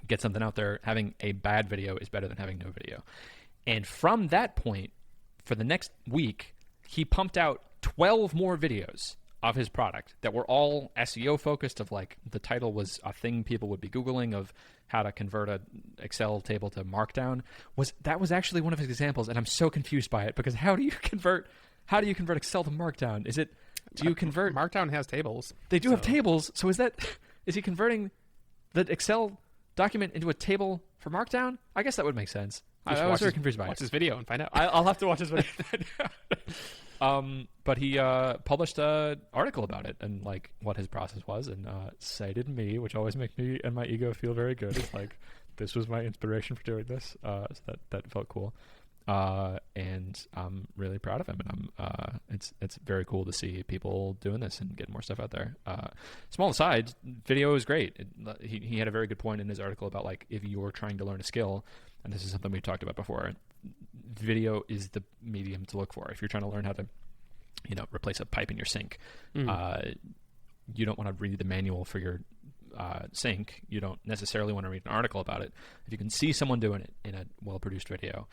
S1: Get something out there. Having a bad video is better than having no video. And from that point, for the next week, he pumped out 12 more videos of his product that were all SEO focused, of like, the title was a thing people would be Googling of how to convert a Excel table to Markdown. That was actually one of his examples, and I'm so confused by it, because how do you convert how do you convert Excel to Markdown? Do you convert?
S2: Markdown has tables.
S1: They do have tables. So is he converting the Excel document into a table for Markdown? I guess that would make sense. I was very confused by it.
S2: Watch this video and find out.
S1: I'll have to watch this video. But he published an article about it and like what his process was, and cited me, which always makes me and my ego feel very good. It's like this was my inspiration for doing this, so that felt cool. And I'm really proud of him, and it's very cool to see people doing this and getting more stuff out there. Small aside, video is great. He had a very good point in his article about like if you're trying to learn a skill, and this is something we've talked about before, video is the medium to look for. If you're trying to learn how to, replace a pipe in your sink, you don't want to read the manual for your sink. You don't necessarily want to read an article about it. If you can see someone doing it in a well-produced video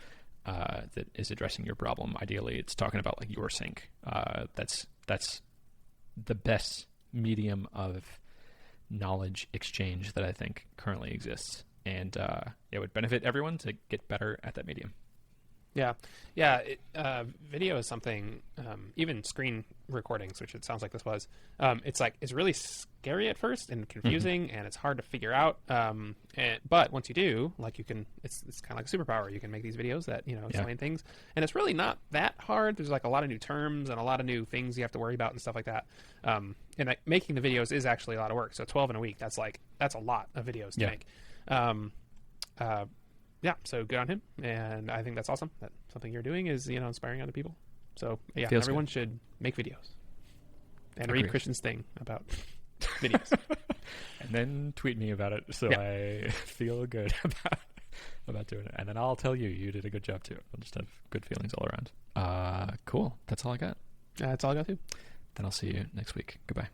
S1: that is addressing your problem, ideally it's talking about like your sink. That's the best medium of knowledge exchange that I think currently exists, and it would benefit everyone to get better at that medium.
S2: Yeah. Video is something, even screen recordings, which it sounds like this was, it's really scary at first and confusing, and it's hard to figure out. But once you do, like it's kind of like a superpower. You can make these videos that, explain things, and it's really not that hard. There's like a lot of new terms and a lot of new things you have to worry about and stuff like that. And like making the videos is actually a lot of work. So 12 in a week, that's a lot of videos to make. Yeah, so good on him, and I think that's awesome. That something you're doing is, inspiring other people. So yeah, everyone should make videos and read Christian's thing about videos,
S1: and then tweet me about it so I feel good about doing it, and then I'll tell you did a good job too. I'll just have good feelings all around. Cool. That's all I got.
S2: That's all I got too.
S1: Then I'll see you next week. Goodbye.